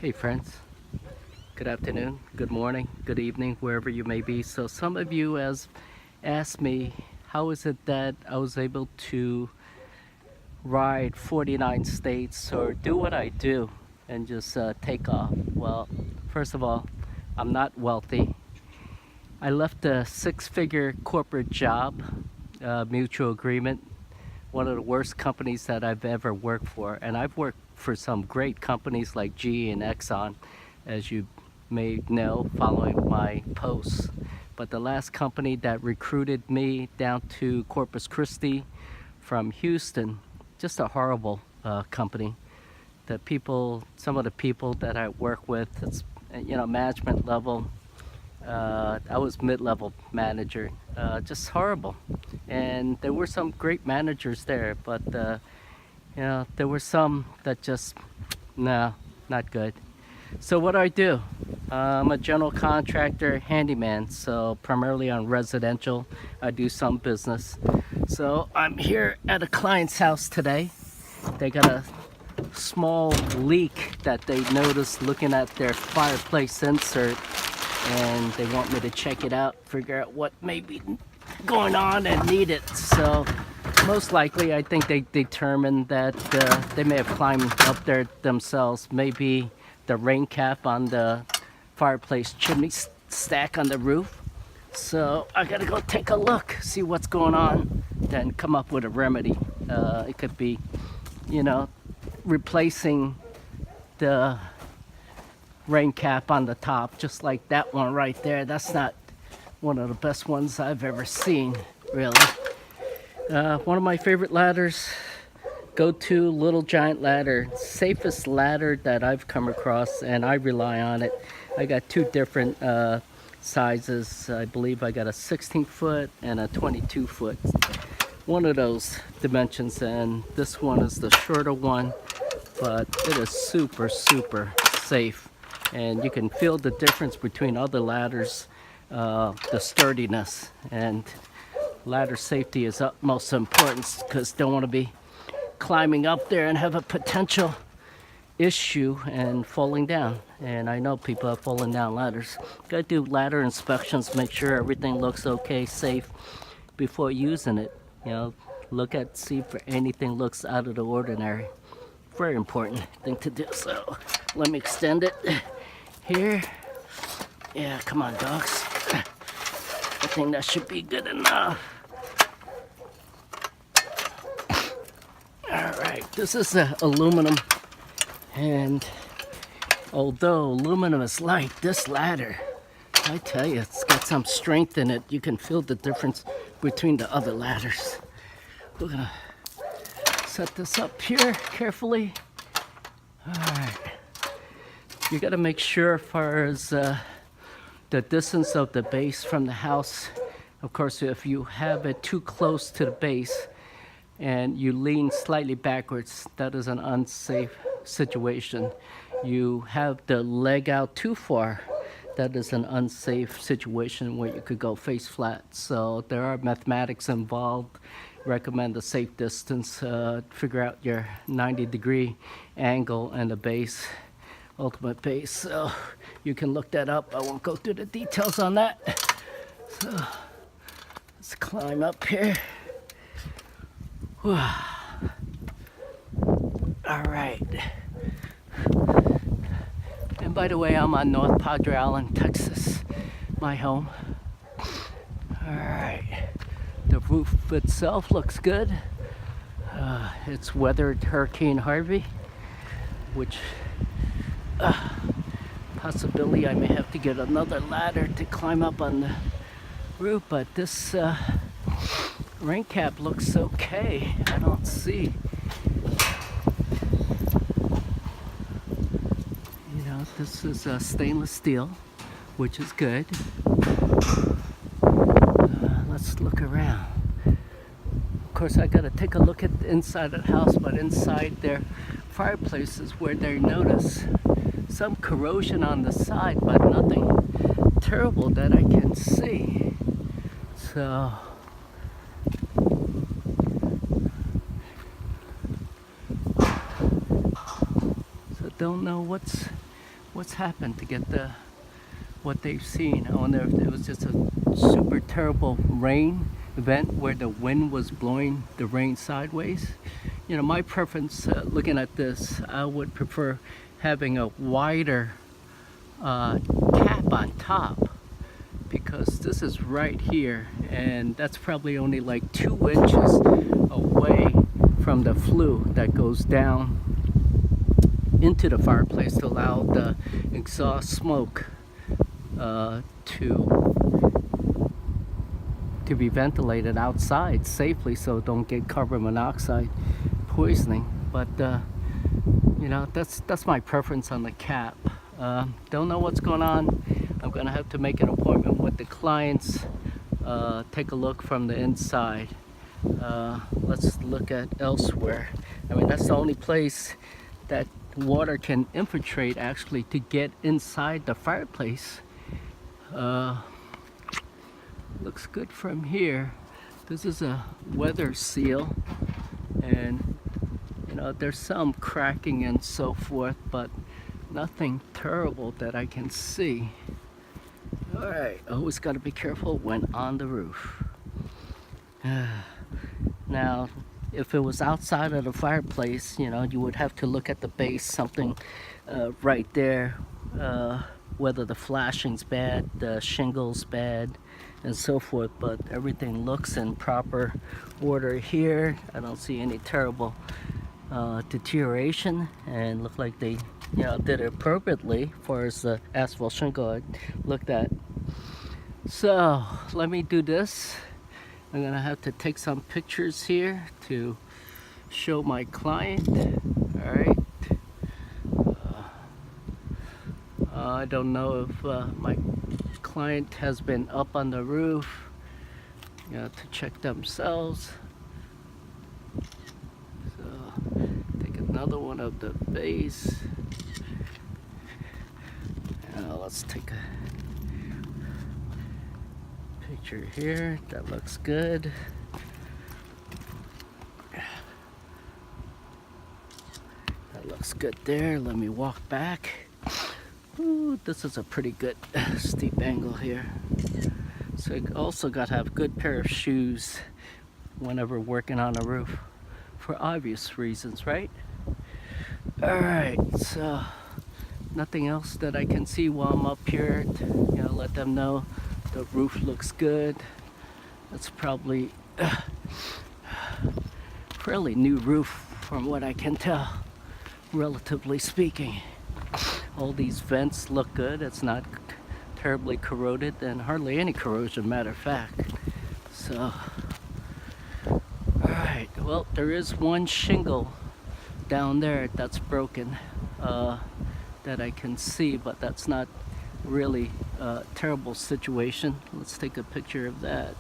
Hey friends, good afternoon, good morning, good evening, wherever you may be. So some of you has asked me, how is it that I was able to ride 49 states or do what I do and just take off? Well, first of all, I'm not wealthy. I left a six-figure corporate job, mutual agreement, one of the worst companies that I've ever worked for. And I've worked for some great companies like GE and Exxon, as you may know, following my posts. But the last company that recruited me down to Corpus Christi from Houston, just a horrible company. Some of the people that I work with, it's management level. I was mid-level manager, just horrible. And there were some great managers there, but there were some that just, no, not good. So what do I do? I'm a general contractor, handyman, so primarily on residential. I do some business. So I'm here at a client's house today. They got a small leak that they noticed looking at their fireplace insert, and they want me to check it out, figure out what may be going on and need it. So most likely I think they determined that they may have climbed up there themselves. Maybe the rain cap on the fireplace chimney stack on the roof. So I gotta go take a look, see what's going on, then come up with a remedy. It could be, replacing the rain cap on the top, just like that one right there. That's not one of the best ones I've ever seen, really. One of my favorite ladders, go-to Little Giant ladder, safest ladder that I've come across, and I rely on it. I got two different sizes. I believe I got a 16-foot and a 22-foot. One of those dimensions, and this one is the shorter one, but it is super safe. And you can feel the difference between other ladders, the sturdiness, and ladder safety is utmost importance, because don't want to be climbing up there and have a potential issue and falling down. And I know people have fallen down ladders. Gotta do ladder inspections, make sure everything looks okay, safe before using it. Look at, see if anything looks out of the ordinary. Very important thing to do. So let me extend it here. Yeah, come on, dogs. I think that should be good enough. All right, this is aluminum, and although aluminum is light, this ladder, I tell you, it's got some strength in it. You can feel the difference between the other ladders. We're gonna set this up here carefully. All right. You gotta make sure as far as the distance of the base from the house. Of course, if you have it too close to the base and you lean slightly backwards, that is an unsafe situation. You have the leg out too far, that is an unsafe situation where you could go face flat. So there are mathematics involved. Recommend a safe distance, figure out your 90-degree angle and the base, ultimate base. So you can look that up. I won't go through the details on that. So let's climb up here. All right. And by the way, I'm on North Padre Island, Texas, my home. All right. The roof itself looks good. It's weathered Hurricane Harvey, which possibility I may have to get another ladder to climb up on the roof, but this rain cap looks okay. I don't see, this is stainless steel, which is good. Let's look around. Of course, I gotta take a look at the inside of the house, but inside their fireplaces where they notice some corrosion on the side, but nothing terrible that I can see. So don't know what's what's happened to get what they've seen. I wonder if it was just a super terrible rain event where the wind was blowing the rain sideways. You know, my preference looking at this, I would prefer having a wider cap on top, because this is right here and that's probably only like 2 inches away from the flue that goes down into the fireplace to allow the exhaust smoke to be ventilated outside safely, so don't get carbon monoxide poisoning. But you know, that's my preference on the cap. Don't know what's going on. I'm gonna have to make an appointment with the clients, take a look from the inside. Let's look at elsewhere. I mean, that's the only place that water can infiltrate actually to get inside the fireplace. Looks good from here. This is a weather seal, and you know, there's some cracking and so forth, but nothing terrible that I can see. All right, always got to be careful when on the roof. Now, if it was outside of the fireplace, you know, you would have to look at the base, something right there, whether the flashing's bad, the shingle's bad, and so forth. But everything looks in proper order here. I don't see any terrible deterioration, and look like they, you know, did it appropriately as far as the asphalt shingle I looked at. So let me do this. I'm gonna have to take some pictures here to show my client. All right. I don't know if my client has been up on the roof, you know, to check themselves. So take another one of the base. Let's take a picture here. That looks good. That looks good there. Let me walk back. Ooh, this is a pretty good steep angle here. So you also got to have a good pair of shoes whenever working on a roof, for obvious reasons, right? All right, so nothing else that I can see while I'm up here to, you know, let them know the roof looks good. It's probably fairly new roof from what I can tell, relatively speaking. All these vents look good. It's not terribly corroded, and hardly any corrosion, matter of fact. So, all right, well, there is one shingle down there that's broken that I can see, but that's not really a terrible situation. Let's take a picture of that.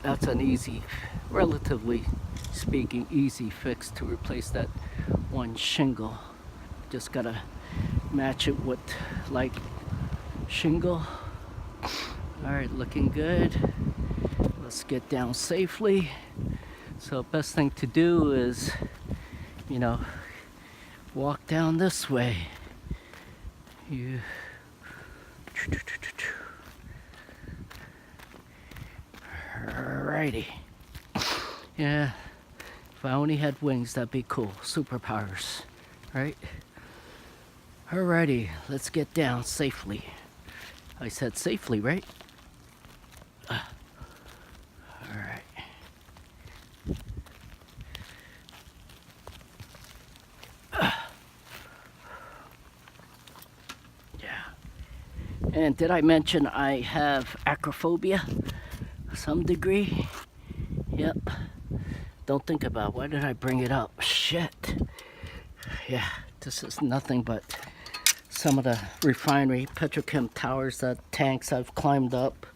That's an easy, relatively speaking, easy fix to replace that one shingle. Just gotta match it with like shingle. All right, looking good. Let's get down safely. So best thing to do is, you know, walk down this way. You alrighty. Yeah, if I only had wings, that'd be cool. Superpowers, right? Alrighty, let's get down safely. I said safely, right? Alright. Yeah. And did I mention I have acrophobia? Some degree? Yep. Don't think about it. Why did I bring it up? Shit. Yeah, this is nothing but some of the refinery petrochem towers, that tanks I've climbed up,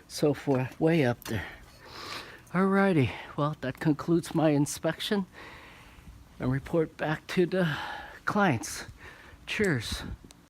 so forth, way up there. Alrighty, well, that concludes my inspection and report back to the clients. Cheers.